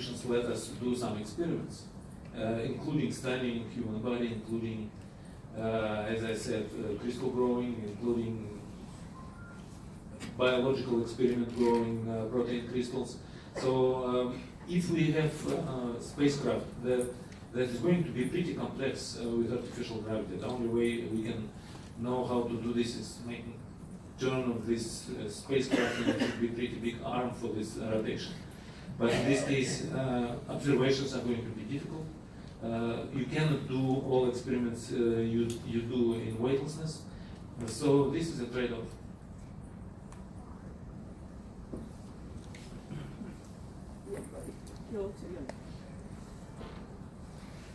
mathematicians let us do some experiments, including studying human body, including, as I said, crystal growing, including biological experiment growing protein crystals. So if we have spacecraft that is going to be pretty complex with artificial gravity, the only way we can know how to do this is making turn of this spacecraft, and it would be pretty big arm for this rotation. But in this case, observations are going to be difficult. You cannot do all experiments you do in weightlessness. So this is a trade-off.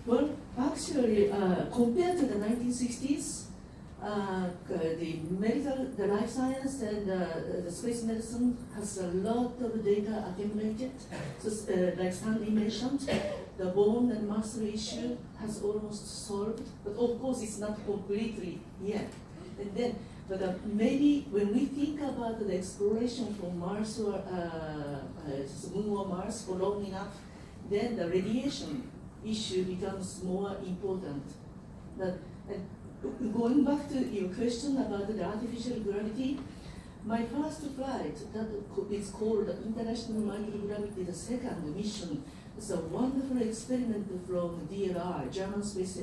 Well, actually, compared to the 1960s, the life science and the space medicine has a lot of data accumulated. So, like Stanley mentioned, the bone and muscle issue has almost solved, but of course it's not completely yet. And then, but maybe when we think about the exploration for Mars or Moon or Mars for long enough, then the radiation issue becomes more important. That, going back to your question about the artificial gravity, my first flight, that is called the International Microgravity, the second mission, is a wonderful experiment from DLR, German Space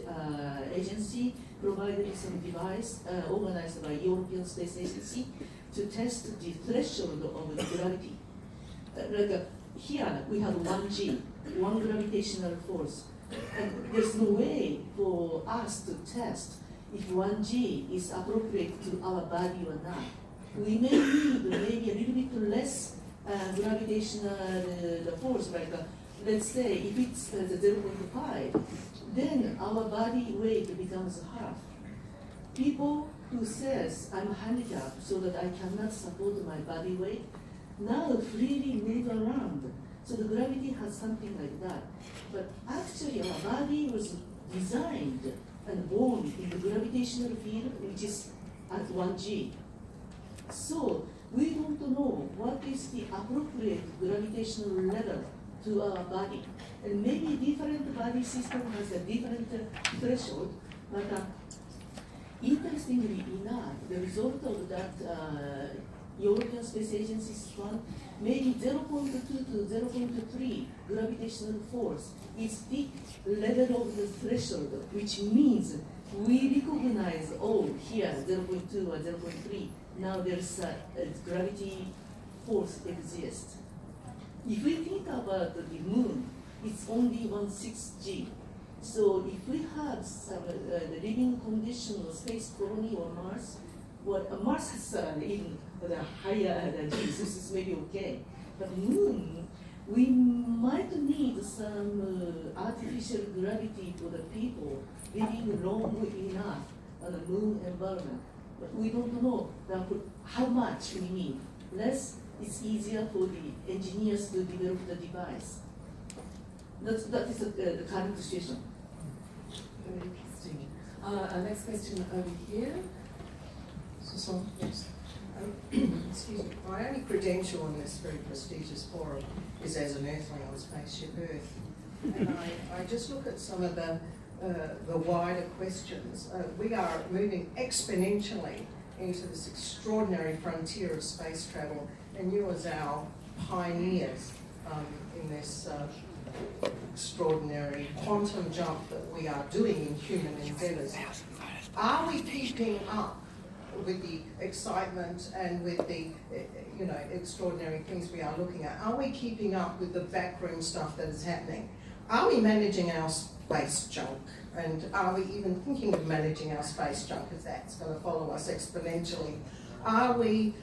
Agency, provided some device organized by European Space Agency to test the threshold of gravity. Here we have 1G, one gravitational force. And there's no way for us to test if 1G is appropriate to our body or not. We may need maybe a little bit less gravitational force, like let's say if it's 0.5, then our body weight becomes half. People who says I'm handicapped so that I cannot support my body weight, now freely move around. So the gravity has something like that. But actually our body was designed and born in the gravitational field, which is at 1G. So we want to know what is the appropriate gravitational level to our body. And maybe different body system has a different threshold, but interestingly enough, the result of that European Space Agency's one, maybe 0.2 to 0.3 gravitational force is the level of the threshold, which means we recognize, oh, here 0.2 or 0.3, now there's a gravity force exists. If we think about the moon, it's only 1/6G. So if we have some the living condition of space colony or Mars, well, Mars has even the higher G, so this is maybe okay. But moon, we might need some artificial gravity for the people living long enough on a moon environment. But we don't know how much we need. Less, it's easier for the engineers to develop the device. That is the current situation. Very interesting. Our next question over here. So, yes. Excuse me. My only credential in this very prestigious forum is as an earthling on Spaceship Earth. And I just look at some of the wider questions. We are moving exponentially into this extraordinary frontier of space travel, and you as our pioneers in this extraordinary quantum jump that we are doing in human endeavours. Are we keeping up with the excitement and with the extraordinary things we are looking at? Are we keeping up with the backroom stuff that is happening? Are we managing our space junk? And are we even thinking of managing our space junk, as that's going to follow us exponentially? Are we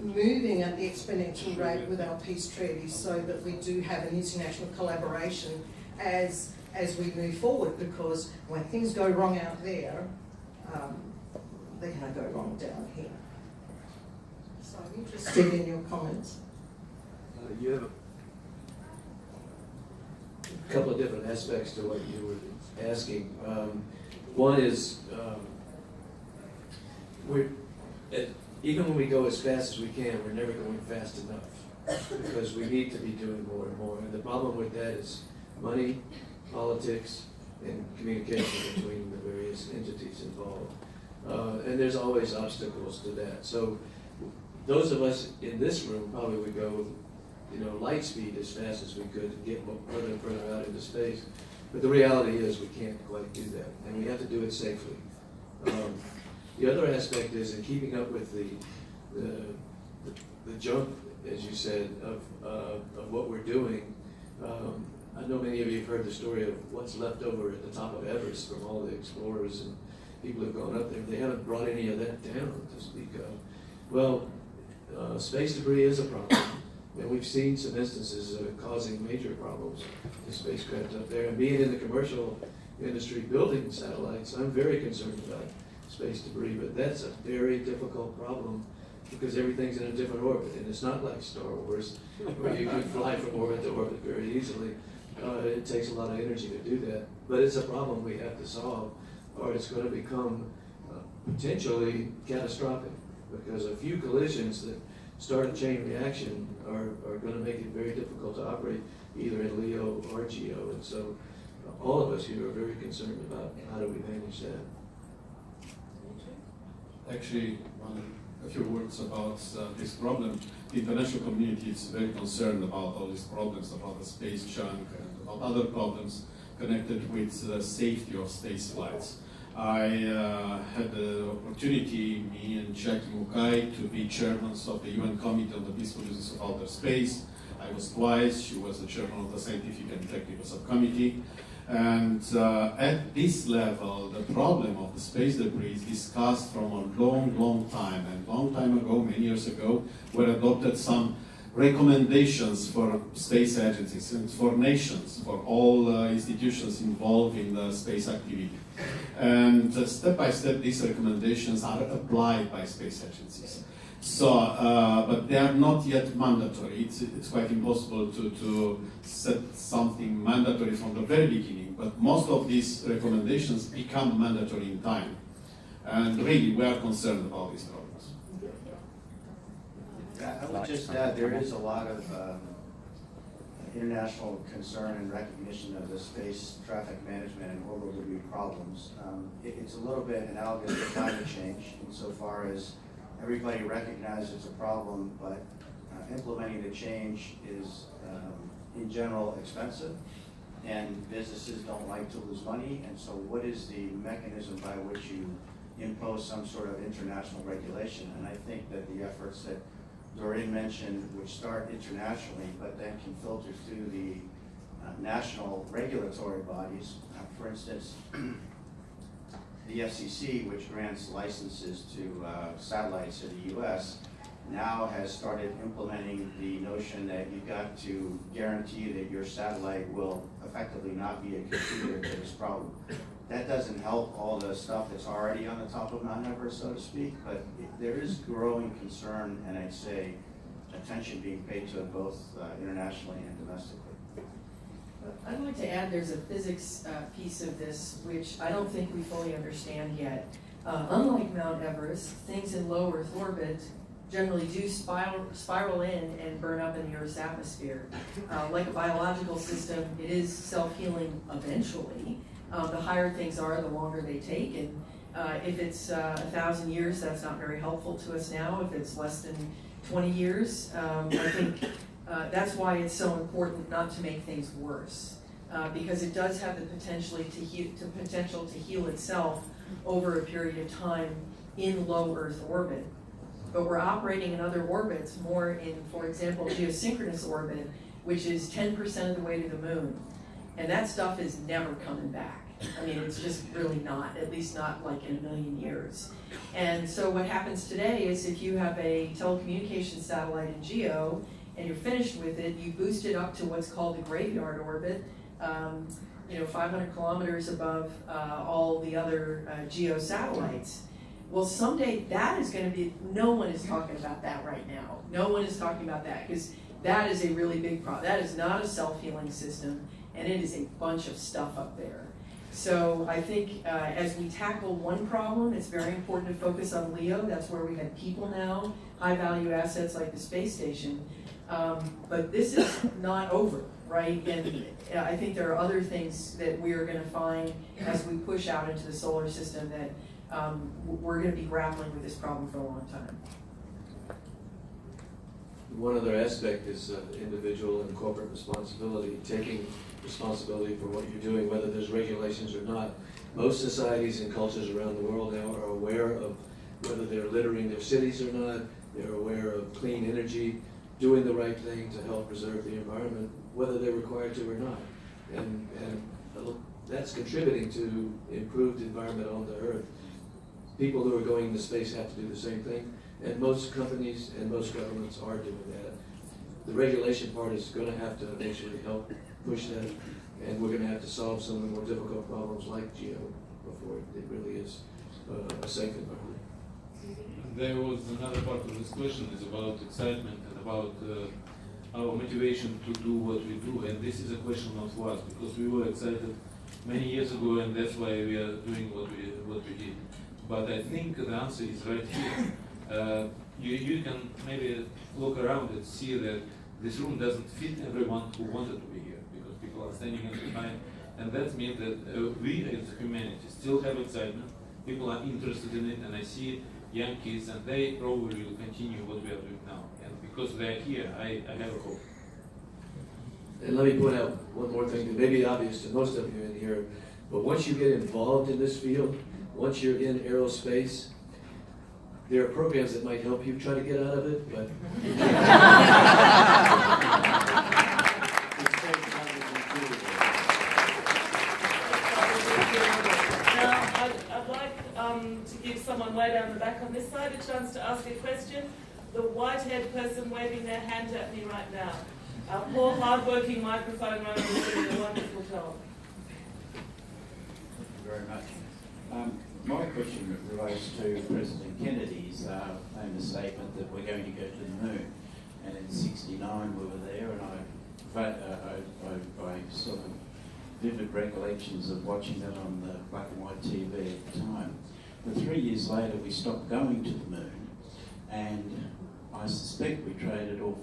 moving at the exponential rate with our peace treaties so that we do have an international collaboration as we move forward? Because when things go wrong out there, they're going to go wrong down here. So I'm interested in your comments. You have a couple of different aspects to what you were asking. One is even when we go as fast as we can, we're never going fast enough. because we need to be doing more and more. And the problem with that is money, politics, and communication between the various entities involved. And there's always obstacles to that. So those of us in this room probably would go, light speed as fast as we could and get further and further out into space. But the reality is we can't quite do that, and we have to do it safely. The other aspect is in keeping up with the jump, as you said, of what we're doing. I know many of you have heard the story of what's left over at the top of Everest from all the explorers and people who've gone up there. They haven't brought any of that down to speak of. Well, space debris is a problem. And we've seen some instances of it causing major problems to spacecraft up there. And being in the commercial industry building satellites, I'm very concerned about space debris, but that's a very difficult problem because everything's in a different orbit. And it's not like Star Wars, where you can fly from orbit to orbit very easily. It takes a lot of energy to do that. But it's a problem we have to solve, or it's going to become potentially catastrophic, because a few collisions that start a chain reaction are going to make it very difficult to operate either in LEO or GEO. And so all of us here are very concerned about how do we manage that. Actually, a few words about this problem. The international community is very concerned about all these problems, about the space junk and about other problems connected with the safety of space flights. I had the opportunity, me and Jackie Mukai, to be chairmen of the UN Committee on the Peaceful Uses of Outer Space. I was twice. She was the chairman of the Scientific and Technical Subcommittee. And at this level, the problem of the space debris is discussed from a long, long time. And long time ago, many years ago, were adopted some recommendations for space agencies and for nations, for all institutions involved in the space activity. And step by step, these recommendations are applied by space agencies. So, but they are not yet mandatory. It's quite impossible to set something mandatory from the very beginning, but most of these recommendations become mandatory in time. And really, we are concerned about these problems. I would just add, there is a lot of international concern and recognition of the space traffic management and orbital debris problems. It's a little bit analogous to climate change insofar as everybody recognizes it's a problem, but implementing the change is, in general, expensive, and businesses don't like to lose money. And so what is the mechanism by which you impose some sort of international regulation? And I think that the efforts that Doreen mentioned, which start internationally, but then can filter through the national regulatory bodies. For instance, the FCC, which grants licenses to satellites in the US, now has started implementing the notion that you've got to guarantee that your satellite will effectively not be a contributor to this problem. That doesn't help all the stuff that's already on the top of Mount Everest, so to speak, but there is growing concern, and I'd say attention being paid to it both internationally and domestically. I'd like to add there's a physics piece of this which I don't think we fully understand yet. Unlike Mount Everest, things in low Earth orbit generally do spiral in and burn up in the Earth's atmosphere. Like a biological system, it is self-healing eventually. The higher things are, the longer they take, and if it's 1,000 years, that's not very helpful to us now. If it's less than 20 years, I think that's why it's so important not to make things worse, because it does have the potential to heal itself over a period of time in low Earth orbit. But we're operating in other orbits, more in, for example, geosynchronous orbit, which is 10% of the way to the moon. And that stuff is never coming back. I mean, it's just really not, at least not like in a million years. And so what happens today is if you have a telecommunications satellite in GEO and you're finished with it, you boost it up to what's called the graveyard orbit, 500 kilometers above all the other GEO satellites. Well, someday that is going to be, no one is talking about that right now. No one is talking about that because that is a really big problem. That is not a self-healing system, and it is a bunch of stuff up there. So I think as we tackle one problem, it's very important to focus on LEO. That's where we have people now, high-value assets like the space station. But this is not over, right? And I think there are other things that we are gonna find as we push out into the solar system that we're gonna be grappling with this problem for a long time. One other aspect is individual and corporate responsibility, taking responsibility for what you're doing, whether there's regulations or not. Most societies and cultures around the world now are aware of whether they're littering their cities or not. They're aware of clean energy, doing the right thing to help preserve the environment, whether they're required to or not. And that's contributing to improved environment on the Earth. People who are going into space have to do the same thing, and most companies and most governments are doing that. The regulation part is going to have to eventually help push that, and we're going to have to solve some of the more difficult problems like geo before it really is a safe environment. There was another part of this question is about excitement and about our motivation to do what we do, and this is a question not for us because we were excited many years ago, and that's why we are doing what we did. But I think the answer is right here. You can maybe look around and see that this room doesn't fit everyone who wanted to be here because people are standing in the line, and that means that we as humanity still have excitement. People are interested in it, and I see young kids, and they probably will continue what we are doing now. And because they are here, I have a hope. And let me point out one more thing that may be obvious to most of you in here, but once you get involved in this field, once you're in aerospace, there are programs that might help you try to get out of it, but I'd like to give someone way down the back on this side a chance to ask a question. The white-haired person waving their hand at me right now. Our poor, hard-working microphone runner is doing a wonderful job. Thank you very much. My question relates to President Kennedy's famous statement that we're going to go to the moon. And in '69 we were there, and I sort of vivid recollections of watching that on the black and white TV at the time. But 3 years later we stopped going to the moon, and I suspect we traded off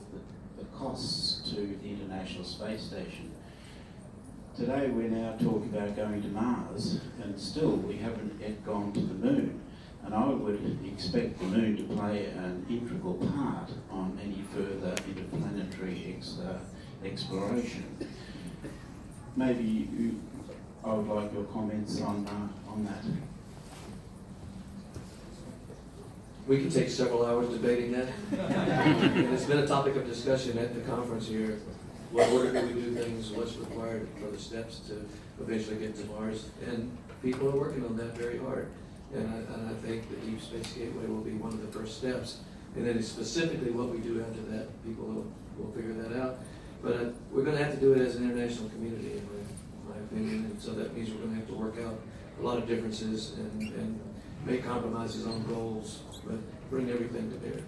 the costs to the International Space Station. Today we're now talking about going to Mars, and still we haven't yet gone to the moon. And I would expect the moon to play an integral part on any further interplanetary exploration. Maybe I would like your comments on that. we could take several hours debating that. And it's been a topic of discussion at the conference here. What order do we do things? What's required for the steps to eventually get to Mars? And people are working on that very hard. And I think the Deep Space Gateway will be one of the first steps. And then specifically what we do after that, people will figure that out. But we're going to have to do it as an international community, in my opinion. And so that means we're going to have to work out a lot of differences and make compromises on goals, but bring everything to bear.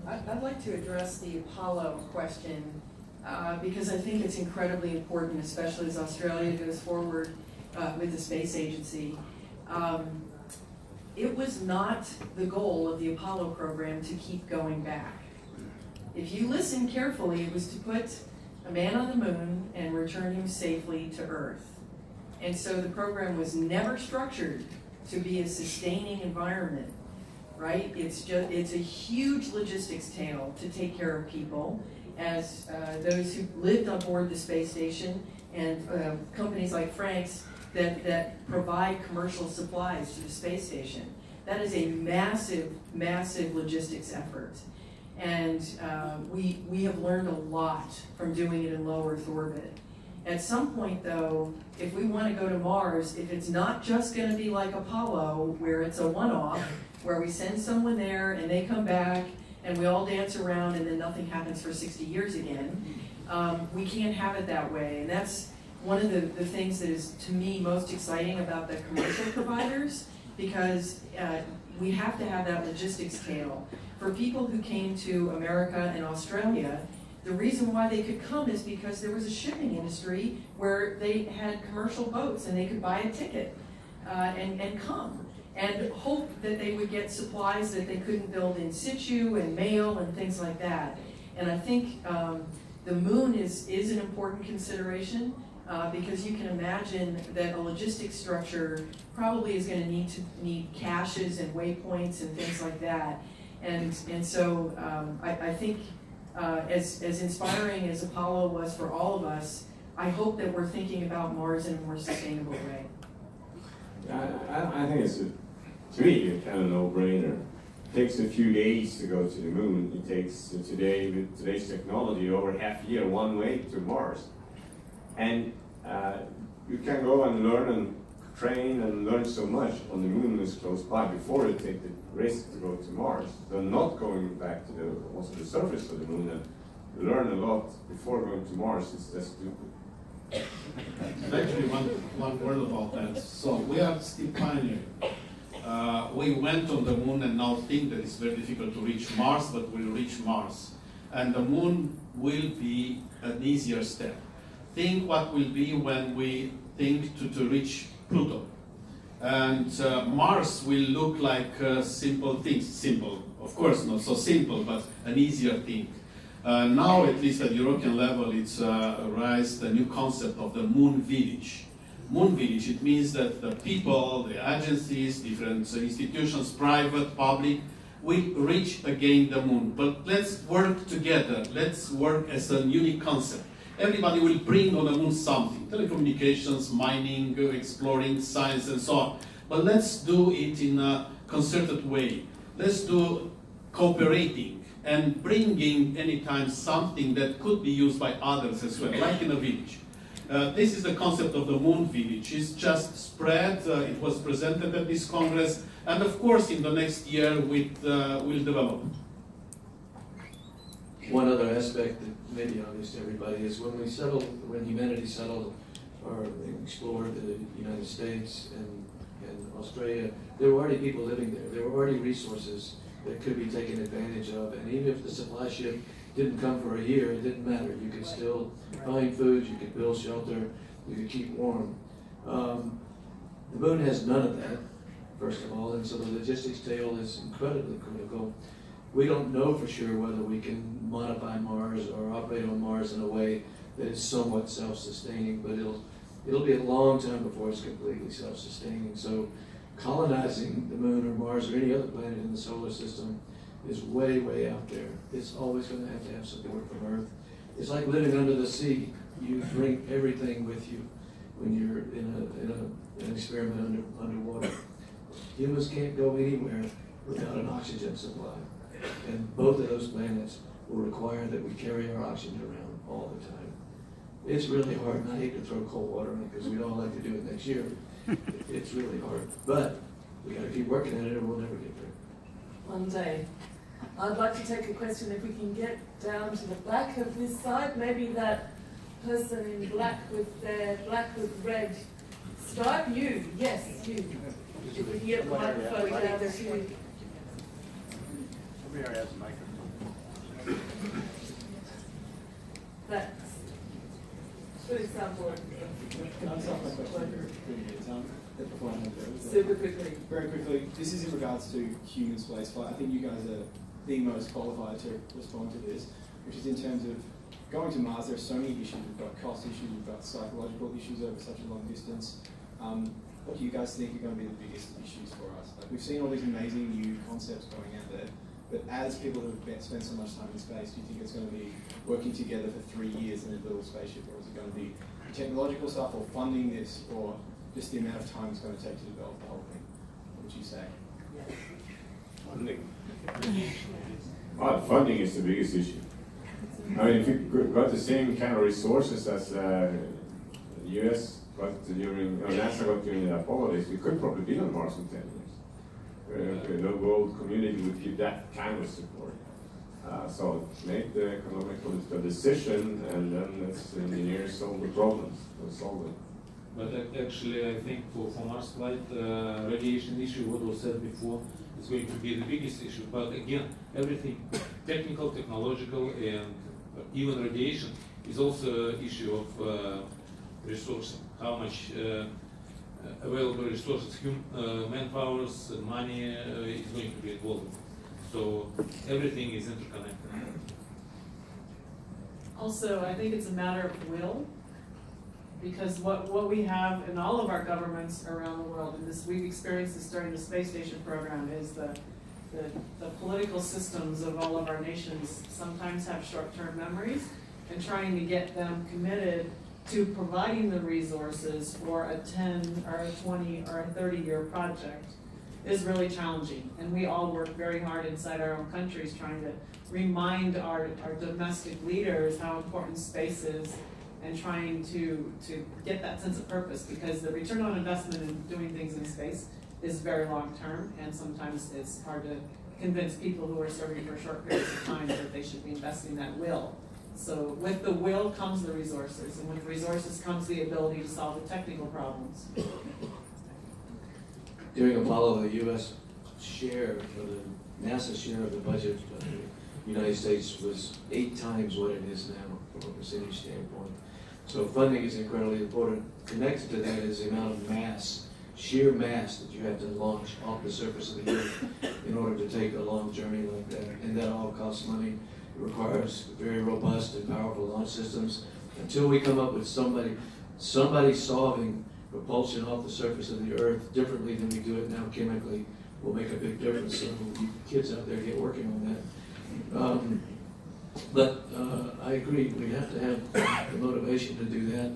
I'd like to address the Apollo question because I think it's incredibly important, especially as Australia goes forward with the space agency. It was not the goal of the Apollo program to keep going back. If you listen carefully, it was to put a man on the moon and return him safely to Earth. And so the program was never structured to be a sustaining environment, right? It's a huge logistics tale to take care of people as those who lived on board the space station and companies like Frank's that provide commercial supplies to the space station. That is a massive, massive logistics effort. And we have learned a lot from doing it in low Earth orbit. At some point though, if we want to go to Mars, if it's not just going to be like Apollo, where it's a one-off, where we send someone there and they come back and we all dance around and then nothing happens for 60 years again, we can't have it that way. And that's one of the things that is, to me, most exciting about the commercial providers, because we have to have that logistics tail. For people who came to America and Australia, the reason why they could come is because there was a shipping industry where they had commercial boats and they could buy a ticket and come and hope that they would get supplies that they couldn't build in situ and mail and things like that. And I think the moon is an important consideration because you can imagine that a logistics structure probably is going to need caches and waypoints and things like that. And so I think as inspiring as Apollo was for all of us, I hope that we're thinking about Mars in a more sustainable way. I think it's, to me, a kind of no-brainer. It takes a few days to go to the moon. It takes today, with today's technology, over half a year one way to Mars. And you can go and learn and train and learn so much on the moon is close by before you take the risk to go to Mars. So not going back to also the surface of the moon and learn a lot before going to Mars is just stupid. Actually, one word about that. So we are still pioneering. We went on the moon and now think that it's very difficult to reach Mars, but we'll reach Mars. And the moon will be an easier step. Think what will be when we think to reach Pluto. And Mars will look like simple things. Simple, of course, not so simple, but an easier thing. Now, at least at European level, it's raised a new concept of the moon village. Moon village, it means that the people, the agencies, different institutions, private, public, will reach again the moon. But let's work together. Let's work as a unique concept. Everybody will bring on the moon something, telecommunications, mining, exploring, science, and so on. But let's do it in a concerted way. Let's do cooperating and bringing anytime something that could be used by others as well, like in a village. This is the concept of the moon village. It's just spread, it was presented at this Congress, and of course in the next year we'll develop. One other aspect that may be obvious to everybody is when humanity settled or explored the United States and Australia, there were already people living there. There were already resources that could be taken advantage of. And even if the supply ship didn't come for a year, it didn't matter. You could still find food, you could build shelter, you could keep warm. The moon has none of that, first of all, and so the logistics tail is incredibly critical. We don't know for sure whether we can modify Mars or operate on Mars in a way that is somewhat self-sustaining, but it'll be a long time before it's completely self-sustaining. So colonizing the moon or Mars or any other planet in the solar system is way, way out there. It's always going to have support from Earth. It's like living under the sea. You bring everything with you when you're in an experiment underwater. Humans can't go anywhere without an oxygen supply. And both of those planets will require that we carry our oxygen around all the time. It's really hard, and I hate to throw cold water on it because we'd all like to do it next year. It's really hard, but we got to keep working at it or we'll never get there. One day. I'd like to take a question if we can get down to the back of this side. Maybe that person in black with their black with red stripe. You, yes, you. If we can get the microphone down to you. Everybody has a microphone. That's a good example. Can I start my question? Super quickly. Very quickly, this is in regards to human spaceflight. I think you guys are the most qualified to respond to this, which is in terms of going to Mars. There are so many issues. We've got cost issues, we've got psychological issues over such a long distance. What do you guys think are going to be the biggest issues for us? Like, we've seen all these amazing new concepts going out there, but as people who have spent so much time in space, do you think it's going to be working together for 3 years in a little spaceship, or is it going to be technological stuff, or funding this, or just the amount of time it's going to take to develop the whole thing? What would you say? Funding. Well, funding is the biggest issue. I mean, if we got the same kind of resources as the US got during, or NASA got during the Apollo days, we could probably be on Mars in 10 years. The world community would give that kind of support. So make the economic political decision, and then let's engineers solve the problems. We'll solve it. But actually, I think for Mars flight, radiation issue, what was said before, is going to be the biggest issue. But again, everything technical, technological, and even radiation is also an issue of resources. How much available resources, manpowers, and money is going to be involved. So everything is interconnected. Also, I think it's a matter of will, because what we have in all of our governments around the world, and this we've experienced this during the space station program, is the political systems of all of our nations sometimes have short-term memories, and trying to get them committed to providing the resources for a 10 or a 20 or a 30-year project is really challenging. And we all work very hard inside our own countries trying to remind our domestic leaders how important space is, and trying to get that sense of purpose, because the return on investment in doing things in space is very long term, and sometimes it's hard to convince people who are serving for short periods of time that they should be investing that will. So with the will comes the resources, and with resources comes the ability to solve the technical problems. During Apollo, the U.S. share, or the NASA share of the budget of the United States was 8 times what it is now from a percentage standpoint. So funding is incredibly important. Connected to that is the amount of mass, sheer mass that you have to launch off the surface of the Earth in order to take a long journey like that. And that all costs money. It requires very robust and powerful launch systems. Until we come up with somebody solving propulsion off the surface of the Earth differently than we do it now chemically, will make a big difference. So you kids out there get working on that. But I agree, we have to have the motivation to do that.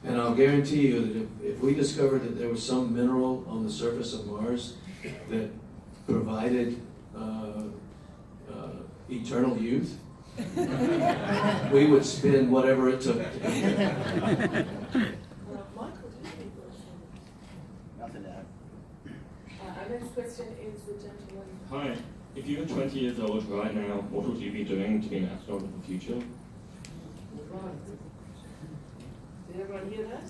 And I'll guarantee you that if we discovered that there was some mineral on the surface of Mars that provided eternal youth, we would spend whatever it took to do that. Michael, do you think there was Nothing to add. our next question is the gentleman. Hi. If you were 20 years old right now, what would you be doing to be an astronaut in the future? Right. Did everyone hear that?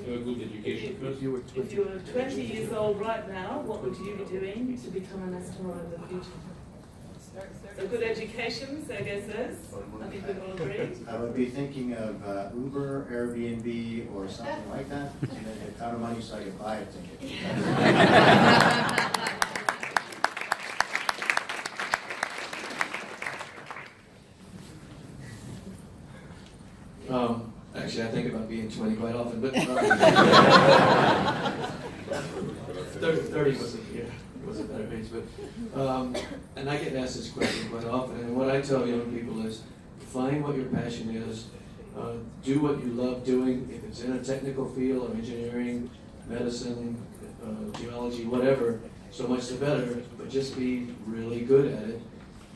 Have a good education first. If you were 20 years old right now, what would you be doing to become an astronaut in the future? So good education, Sergey says. I think we all agree. I would be thinking of Uber, Airbnb, or something like that, and then get out of money so I could buy a ticket. Actually, I think about being 20 quite often, but 30 was a better age. But and I get asked this question quite often, and what I tell young people is, find what your passion is, do what you love doing. If it's in a technical field, or engineering, medicine, geology, whatever, so much the better. But just be really good at it.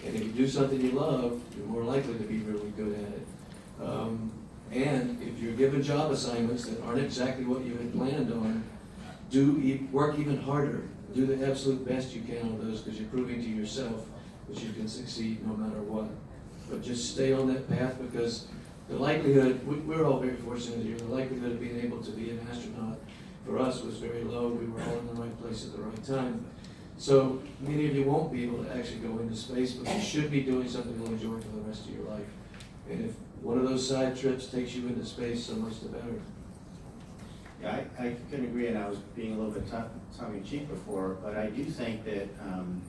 And if you do something you love, you're more likely to be really good at it. And if you're given job assignments that aren't exactly what you had planned on, work even harder. Do the absolute best you can on those, because you're proving to yourself that you can succeed no matter what. But just stay on that path, because the likelihood, we're all very fortunate here, the likelihood of being able to be an astronaut for us was very low. We were all in the right place at the right time. So many of you won't be able to actually go into space, but you should be doing something you'll enjoy for the rest of your life. And if one of those side trips takes you into space, so much the better. Yeah, I can agree, and I was being a little bit tongue-in-cheek before, but I do think that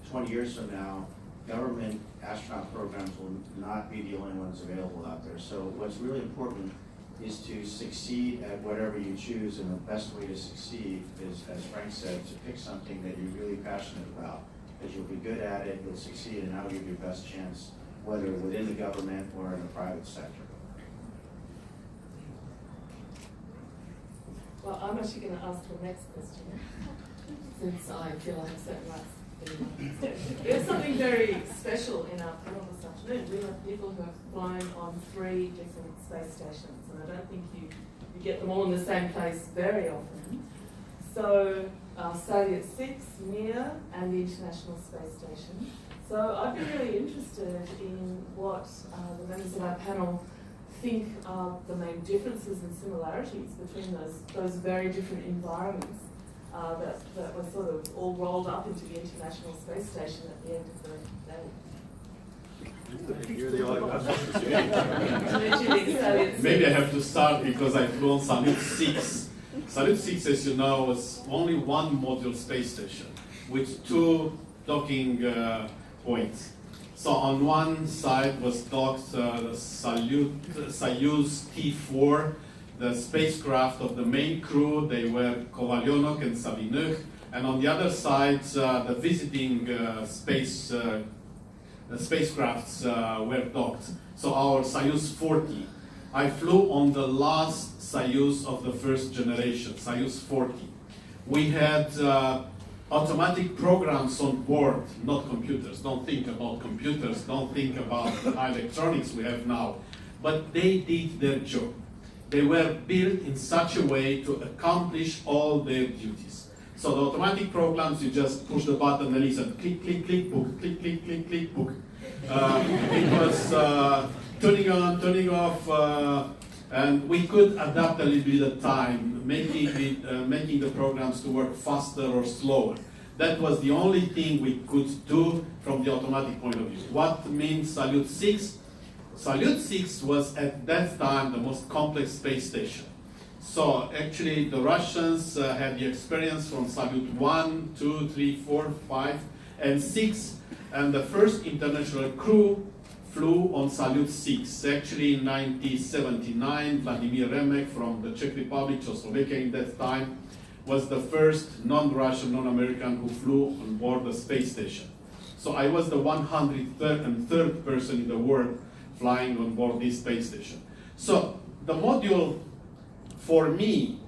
20 years from now, government astronaut programs will not be the only ones available out there. So what's really important is to succeed at whatever you choose, and the best way to succeed is, as Frank said, to pick something that you're really passionate about, because you'll be good at it, you'll succeed, and that'll give you your best chance, whether within the government or in the private sector. Well, I'm actually going to ask the next question, since I feel I have certain rights. There's something very special in our panel this afternoon. We have people who have flown on 3 different space stations, and I don't think you get them all in the same place very often. So, Soviet 6, Mir, and the International Space Station. So I'd be really interested in what the members of our panel think are the main differences and similarities between those very different environments that were sort of all rolled up into the International Space Station at the end of the day. You're the only one. Maybe I have to start because I flew on Salyut 6. Salyut 6, as you know, was only one module space station with 2 docking points. So on one side was docked the Soyuz T4, the spacecraft of the main crew. They were Kovalyonok and Savinykh. And on the other side, the visiting spacecrafts were docked. So our Soyuz 40. I flew on the last Soyuz of the first generation, Soyuz 40. We had automatic programs on board, not computers. Don't think about computers, don't think about the electronics we have now. But they did their job. They were built in such a way to accomplish all their duties. So the automatic programs, you just push the button and listen, click, click, click, book, click, click, click, click, book. It was turning on, turning off, and we could adapt a little bit at time, making the programs to work faster or slower. That was the only thing we could do from the automatic point of view. What means Salyut 6? Salyut 6 was at that time the most complex space station. So actually the Russians had the experience from Salyut 1, 2, 3, 4, 5, and 6, and the first international crew flew on Salyut 6. Actually in 1979, Vladimir Remek from the Czech Republic, Czechoslovakia in that time, was the first non-Russian, non-American who flew on board the space station. So I was the 103rd person in the world flying on board this space station. So the module for me,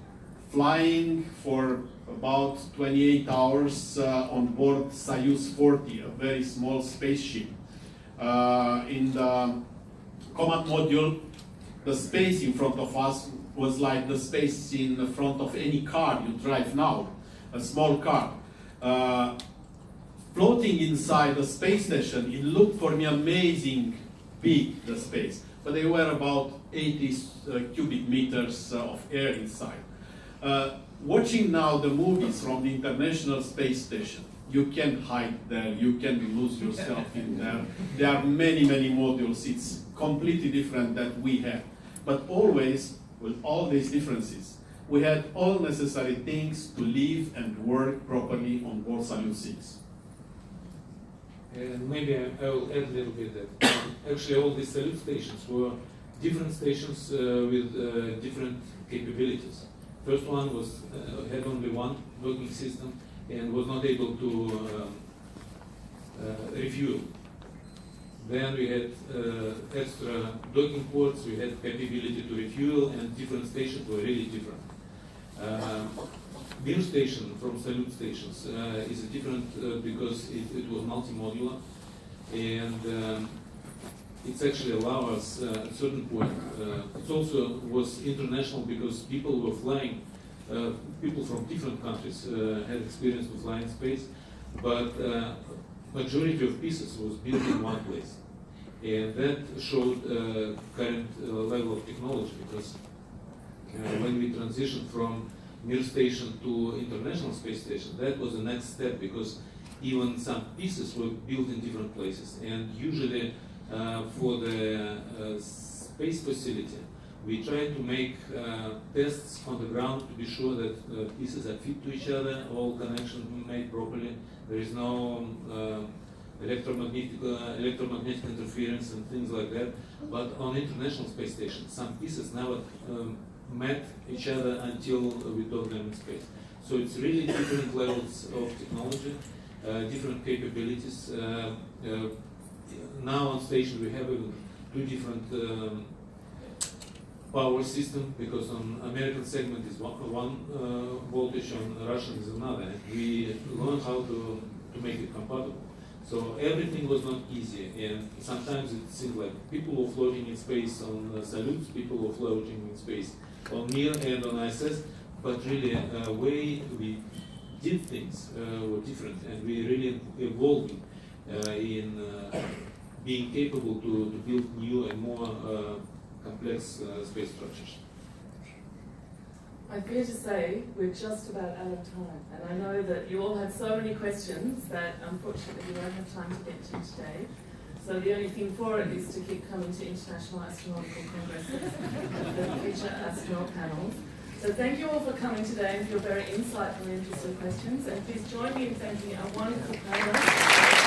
flying for about 28 hours on board Soyuz 40, a very small spaceship. In the command module, the space in front of us was like the space in the front of any car you drive now, a small car. Floating inside the space station, it looked for me amazing big, the space, but they were about 80 cubic meters of air inside. Watching now the movies from the International Space Station, you can hide there, you can lose yourself in there. There are many, many modules. It's completely different than we have. But always, with all these differences, we had all necessary things to live and work properly on board Salyut 6. And maybe I will add a little bit that actually all these Salyut stations were different stations with different capabilities. First one was had only one working system and was not able to refuel. Then we had extra docking ports, we had capability to refuel, and different stations were really different. Mir station from Salyut stations is different because it was multi-modular, and it's actually allowed us at a certain point. It also was international because people were flying, people from different countries had experience to fly in space, but majority of pieces was built in one place. And that showed current level of technology, because when we transitioned from Mir station to International Space Station, that was the next step, because even some pieces were built in different places. And usually for the space facility, we try to make tests on the ground to be sure that pieces are fit to each other, all connections made properly, there is no electromagnetic interference and things like that. But on International Space Station, some pieces never met each other until we took them in space. So it's really different levels of technology, different capabilities. Now on station we have two different power system, because on American segment is one voltage, on Russian is another. We learned how to make it compatible. So everything was not easy, and sometimes it seemed like people were floating in space on Salyut, people were floating in space on Mir and on ISS, but really way we did things were different, and we really evolved in being capable to build new and more complex space structures. I fear to say we're just about out of time, and I know that you all have so many questions that unfortunately we don't have time to get to today. So the only thing for it is to keep coming to international astronautical congresses, the future astronaut panels. So thank you all for coming today and for your very insightful and interesting questions, and please join me in thanking our wonderful panelists.